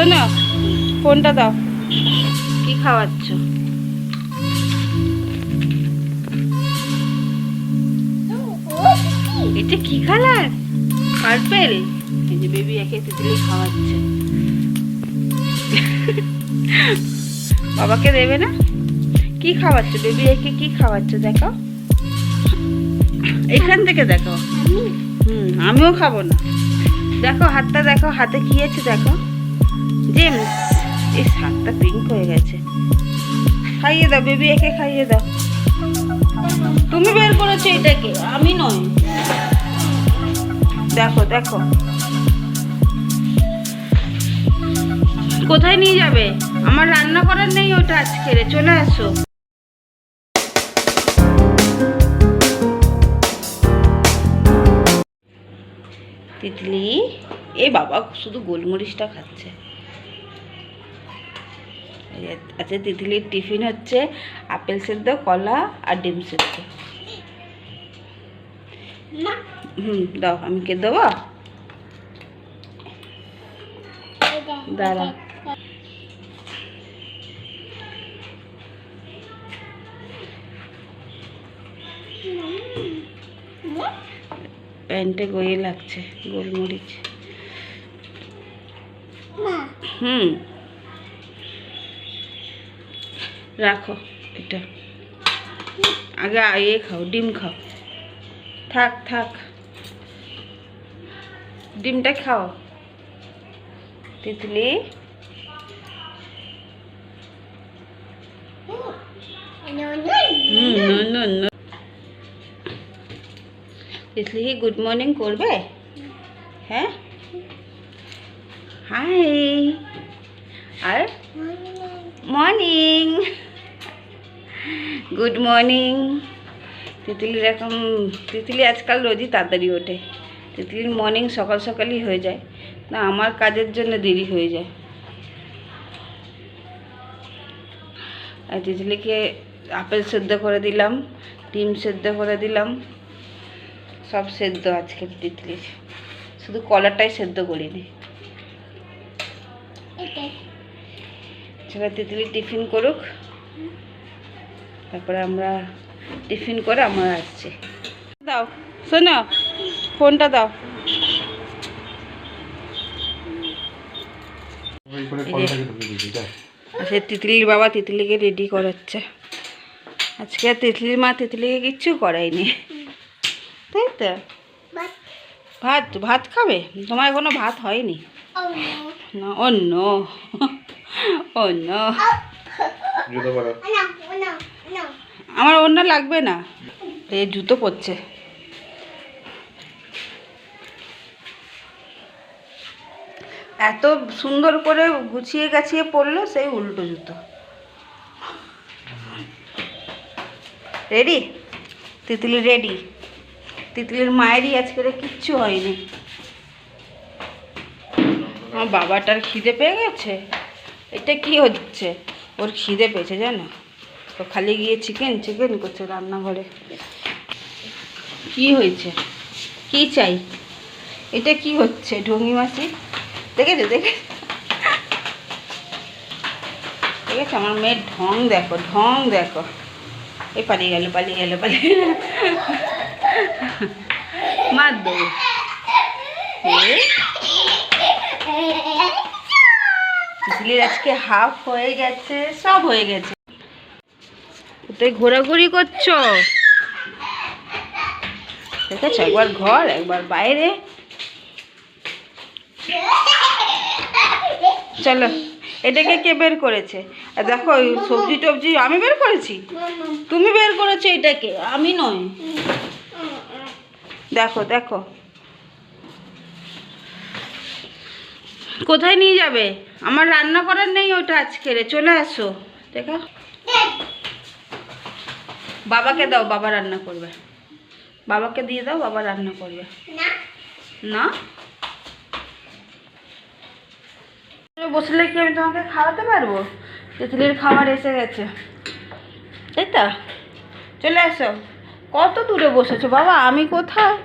শোনো, ফোনটা দাও। কি খাওয়াচ্ছ? এটা কি কালার? পার্পেল। এই যে বেবি একে তিতলি খাওয়াচ্ছে। বাবাকে দেবে না? কি খাওয়াচ্ছ বেবি একে? কি খাওয়াচ্ছ দেখো, এখান থেকে দেখো। আমিও খাবো না। দেখো হাতটা, দেখো হাতে কি আছে দেখো। জেমস, এই হাতটা পিঙ্ক হয়ে গেছে। খাইয়ে দাও বেবি একে, খাইয়ে দাও। তুমি বের করেছো এটাকে, আমি নয়। দেখো দেখো, কোথায় নিয়ে যাবে? আমার রান্না করার নেই ওটা আজকে। চলে আসো। তিতলি, এ বাবা শুধু গোলমরিচটা খাচ্ছে। আচ্ছা, তিতলির টিফিন হচ্ছে আপেল সেদ্ধ, কলা আর ডিম সেদ্ধ। দাও, আমি কে দেবো? দাঁড়া, প্যান্টে গয়ে লাগছে গোলমরিচ। রাখো এটা, আগে আগে খাও, ডিম খাও। থাক থাক, ডিমটা খাও তিতলি। তিতলি কি গুড মর্নিং করবে? হ্যাঁ, হাই আর মর্নিং, গুড মর্নিং। তিতলির এখন, তিতলি আজকাল রোজই তাড়াতাড়ি ওঠে। তিতলির মর্নিং সকাল সকালই হয়ে যায় না, আমার কাজের জন্য দেরি হয়ে যায়। আর তিতলিকে আপেল সেদ্ধ করে দিলাম, ডিম সেদ্ধ করে দিলাম, সব সেদ্ধ আজকে তিতলির, শুধু কলাটাই সেদ্ধ করিনি। সেটা তিতলি টিফিন করুক, তারপরে আমরা টিফিন করে আমরা আসছি। দাও শোনো, ফোনটা দাও। আচ্ছা, তিতলির বাবা তিতলিকে রেডি করাচ্ছে। আজকে তিতলির মা তিতলিকে কিচ্ছু করায়নি, তাই তো? ভাত, ভাত খাবে? তোমার এখনো ভাত হয়নি না? অন্য অন্য আমার অন্য লাগবে না। এই জুতো পরছে। এত সুন্দর করে গুছিয়ে গাছিয়ে পরলো, সেই উল্টো জুতো। রেডি? তিতলি রেডি। তিতলির মায়েরই আজকে কিচ্ছু হয়নি। আমার বাবাটার খিদে পেয়ে গেছে। এটা কি হচ্ছে? ওর খিদে পেয়েছে জানো তো, খালি গিয়ে চিকেন চিকেন করছে রান্নাঘরে। কি হয়েছে? কি চাই? এটা কি হচ্ছে ঢঙ্গি মাসি? দেখেছো দেখেছো দেখেছো আমার মেয়ের ঢং দেখো, ঢং দেখো। এই পালিয়ে গেল পালিয়ে গেল পালিয়ে গেল, মার দেবো। তিতলির আজকে হাফ হয়ে গেছে, সব হয়ে গেছে। কোথায় ঘোরাঘুরি করছো দেখেছো? একবার ঘর একবার বাইরে। চলো, এটাকে কে বের করেছে? দেখো সবজি টবজি আমি বের করেছি? তুমি বের করেছো এটাকে, আমি নয়। দেখো দেখো, কোথায় নিয়ে যাবে? আমার রান্না করার নেই ওটা আজকে। চলে আসো। দেখো, বাবাকে দাও, বাবা রান্না করবে। বাবাকে দিয়ে দাও, বাবা রান্না করবে। না বসলে কি আমি তোমাকে খাওয়াতে পারবো? তিতলির খাবার এসে গেছে, তাই তো? চলে আসো। কত দূরে বসেছো বাবা? আমি কোথায়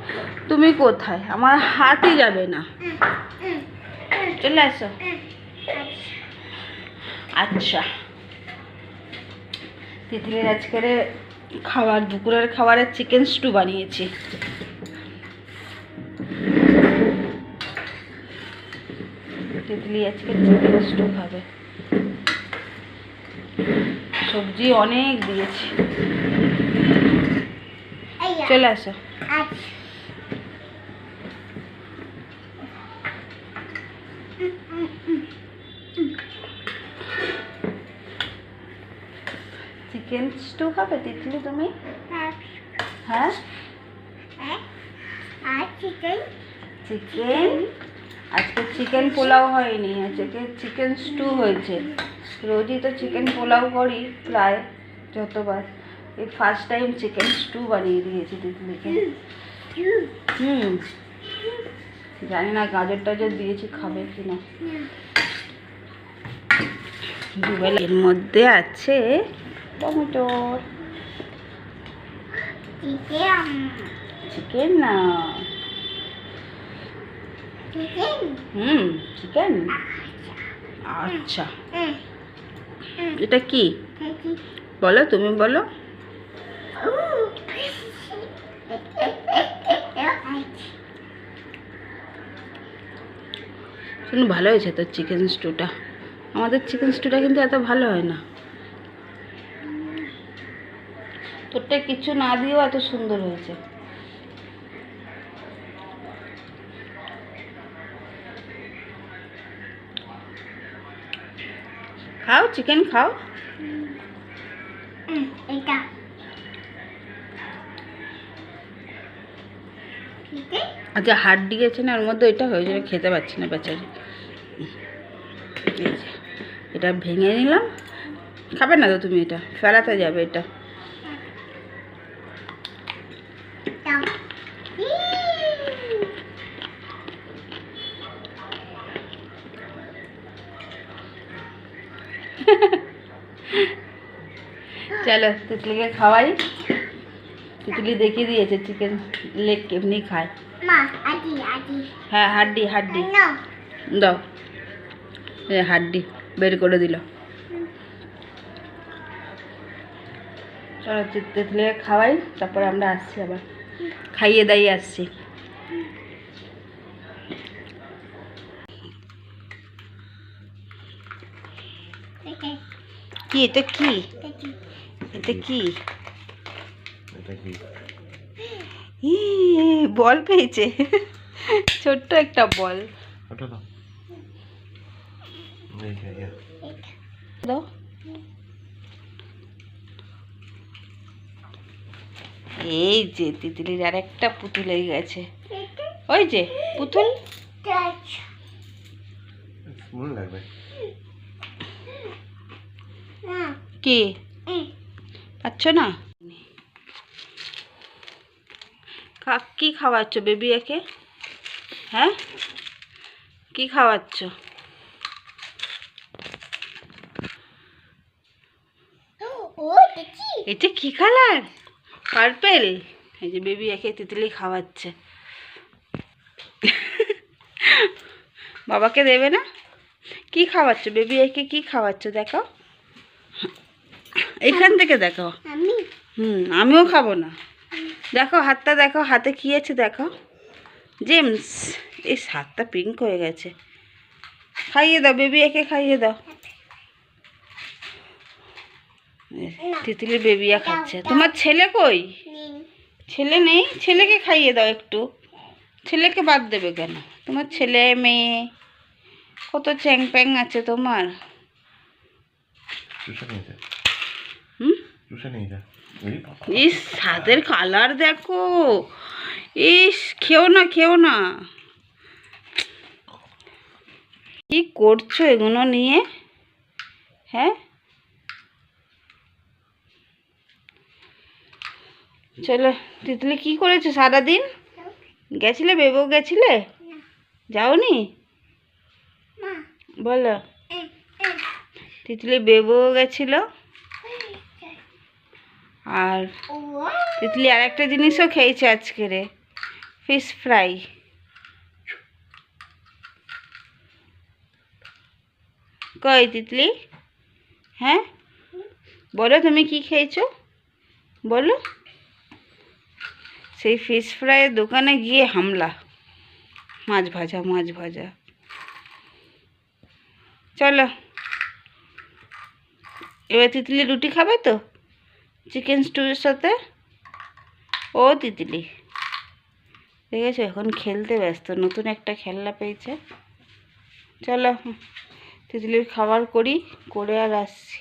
তুমি কোথায়? আমার হাতই যাবে না। চলে আসো। আচ্ছা, তিতলির আজকের খাবার, দুপুরের খাবারের চিকেন স্টু বানিয়েছি। তিতলি আজকে চিকেন স্টু খাবে। সবজি অনেক দিয়েছি। চলে আসো। চিকেন স্টু খাবে তিতলি তুমি? হ্যাঁ, চিকেন আজকে চিকেন পোলাও হয়নি, আজকে চিকেন স্টু হয়েছে। রোজই তো চিকেন পোলাও করি প্রায় যতবার, এই ফার্স্ট টাইম চিকেন স্টু বানিয়ে দিয়েছি তিতলিকে। জানি না গাজর টাজর দিয়েছি খাবে কিনা। দুবেলা এর মধ্যে আছে টমেটো, চিকেন না, চিকেন। আচ্ছা, এটা কি বলো, তুমি বলো। শুনুন, ভালো হয়েছে তো চিকেন স্টুটা। আমাদের চিকেন স্টুটা কিন্তু এত ভালো হয় না, তোরটা কিছু না দিয়েও এত সুন্দর হয়েছে। খাও, চিকেন খাও। আচ্ছা, হাড্ডি আছে না ওর মধ্যে, ওইটা হয়ে যাবে, খেতে পাচ্ছি না বেচারি। এটা ভেঙে নিলাম, খাবে না তো তুমি, এটা ফেলাতে যাবে এটা। চলো তিতলিকে খাওয়াই। তিতলি দেখিয়ে দিয়েছে চিকেন লেগ কেমনি খায়। হ্যাঁ, হাড্ডি দাও, হাড্ডি বের করে দিল। চলো তিতলিকে খাওয়াই, তারপরে আমরা আসছি, আবার খাইয়ে দাইয়ে আসছি। কি এটা? কি এটা? কি বল পেয়েছে, ছোট্ট একটা বল। দাও, এই যে তিতলির আর একটা পুতুল হয়ে গেছে। ওই যে পুতুল, কি পাচ্ছ না? কি খাওয়াচ্ছ বেবি একে? হ্যাঁ, কি খাওয়াচ্ছ? এটা কি কালার? পার্পেল। এই যে বেবি একে তিতলি খাওয়াচ্ছে। বাবাকে দেবে না? কি খাওয়াচ্ছ বেবি একে? কি খাওয়াচ্ছ দেখো, এখান থেকে দেখো। আমিও খাবো না। দেখো হাতটা, দেখো হাতে কি আছে দেখো। জেমস, এই হাতটা পিঙ্ক হয়ে গেছে। খাইয়ে দাও বেবি একে, খাইয়ে দাও। তিতলি বেবিয়া খাচ্ছে। তোমার ছেলে কই? ছেলে নেই? ছেলেকে খাইয়ে দাও একটু। ছেলেকে বাদ দেবে কেন? তোমার ছেলে মেয়ে কত চ্যাং প্যাং আছে তোমার। ইস, ছাদের কালার দেখো। ইস, খেও না, খেও না। কি করছো এগুলো নিয়ে? হ্যাঁ, চলো। তিতলি কি করেছো সারাদিন? গেছিলে বেবু, গেছিলে? যাওনি? বলো। তিতলি বেবু গেছিল। আর তিতলি আর একটা জিনিসও খেয়েছে আজকে, রে ফিশ ফ্রাই। কই তিতলি? হ্যাঁ বলো তুমি কি খেয়েছো বলো। সেই ফিশ ফ্রাইয়ের দোকানে গিয়ে হামলা, মাছ ভাজা মাছ ভাজা। চলো এবার তিতলি রুটি খাবে তো চিকেন স্টুর সাথে। ও তিতলি দেখেছো এখন খেলতে ব্যস্ত, নতুন একটা খেলনা পেয়েছে। চলো তিতলির খাবার করি, করে আর আসছি।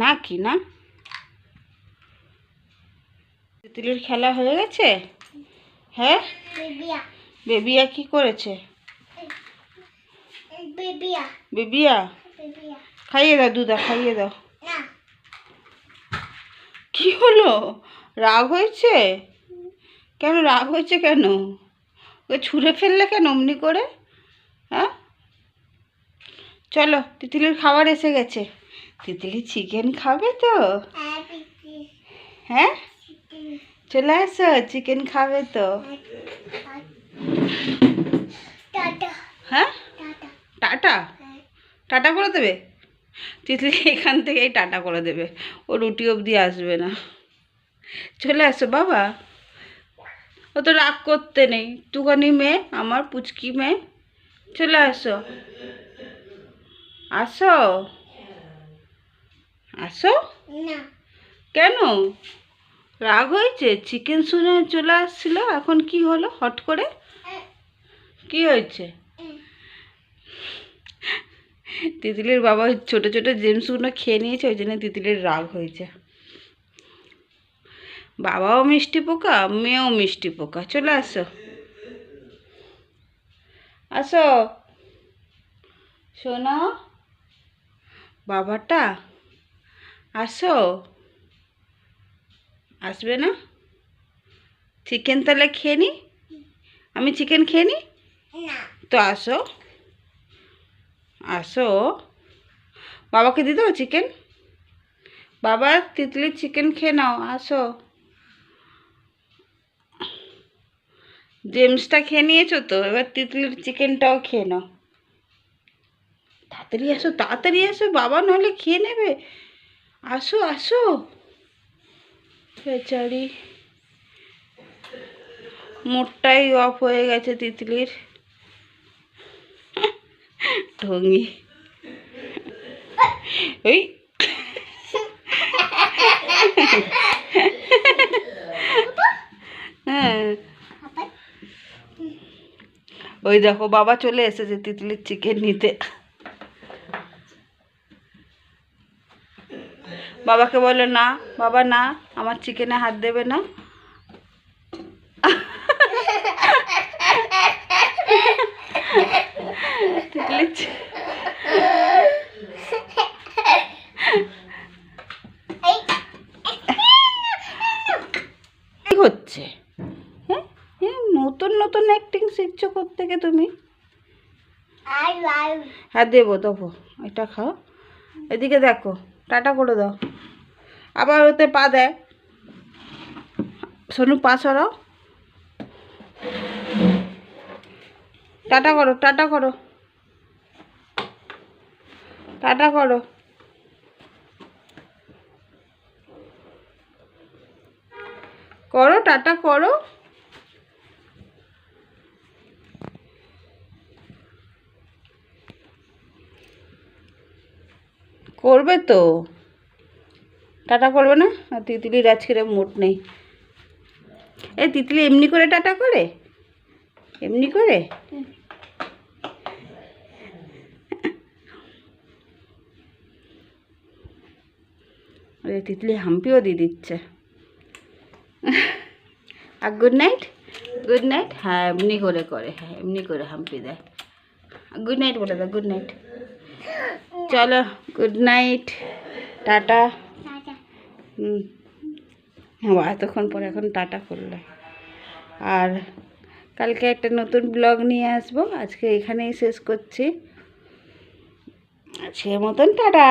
না কি না তিতলির খেলা হয়ে গেছে? হ্যাঁ বেবিয়া কি করেছে? বেবিয়া খাইয়ে দাও, দুধা খাইয়ে দাও। কি হলো, রাগ হয়েছে? কেন রাগ হয়েছে কেন? ওকে ছুঁড়ে ফেললে কেন অমনি করে? হ্যাঁ চলো তিতলির খাবার এসে গেছে। তিতলি চিকেন খাবে তো? হ্যাঁ চলে আসো, চিকেন খাবে তো? হ্যাঁ টাটা টাটা করে দেবে? তিতলি এখান থেকেই টাটা করে দেবে, ও রুটি অবধি আসবে না। চলে আসো বাবা, ও তো রাগ করতে নেই, একটুখানি মেয়ে, আমার পুচকি মেয়ে। চলে আসো, আসো আসো। কেন রাগ হয়েছে? চিকেন শুনে চলে আসছিল, এখন কি হলো হট করে? কি হয়েছে? তিতলির বাবা ছোট ছোট জেমসগুলো খেয়ে নিয়েছে, ওই জন্য তিতলির রাগ হয়েছে। বাবাও মিষ্টি পোকা, মেয়েও মিষ্টি পোকা। চলে আসো আসো শোনো বাবাটা, আসো। আসবে না? চিকেন তাহলে খেয়ে নি, আমি চিকেন খেয়ে নি তো। আসো আসো, বাবাকে দিয়ে দেবো চিকেন। বাবা তিতলির চিকেন খেয়ে নাও, আসো। জেমসটা খেয়ে নিয়েছো তো, এবার তিতলির চিকেনটাও খেয়ে নাও। তাড়াতাড়ি আসো তাড়াতাড়ি আসো, বাবা নাহলে খেয়ে নেবে। আসো আসো বেচারি, মুডটাই অফ হয়ে গেছে তিতলির। ঢঙ্গি ওই হ্যাঁ ওই দেখো বাবা চলে এসেছে তিতলির চিকেন নিতে। বাবাকে বলে না বাবা না, আমার চিকেনে হাত দেবে না। তিতলি কি হচ্ছে? হ্যাঁ হ্যাঁ নতুন নতুন অ্যাক্টিং শিখছো কোত্থেকে তুমি? হ্যাঁ দেবো দেবো, এটা খাও। এদিকে দেখো, টাটা করে দাও। আবার ওতে পা দেয়, সোনু পা সরাও। টাটা করো টাটা করো টাটা করো। করো টাটা করো। করবে তো, টাটা করবে না? আর তিতলির আজকের মুড নেই। এই তিতলি এমনি করে টাটা করে, এমনি করে। ওই তিতলি হাম্পিও দিয়ে দিচ্ছে। আর গুড নাইট, গুড নাইট। হ্যাঁ এমনি করে করে, হ্যাঁ এমনি করে হাম্পি দেয়। গুড নাইট বলে দাও, গুড নাইট। চলো গুড নাইট, টাটা। হ্যাঁ এতক্ষণ পরে এখন টাটা করলে। আর কালকে একটা নতুন ব্লগ নিয়ে আসবো, আজকে এখানেই শেষ করছি। আজকের মতন টাটা।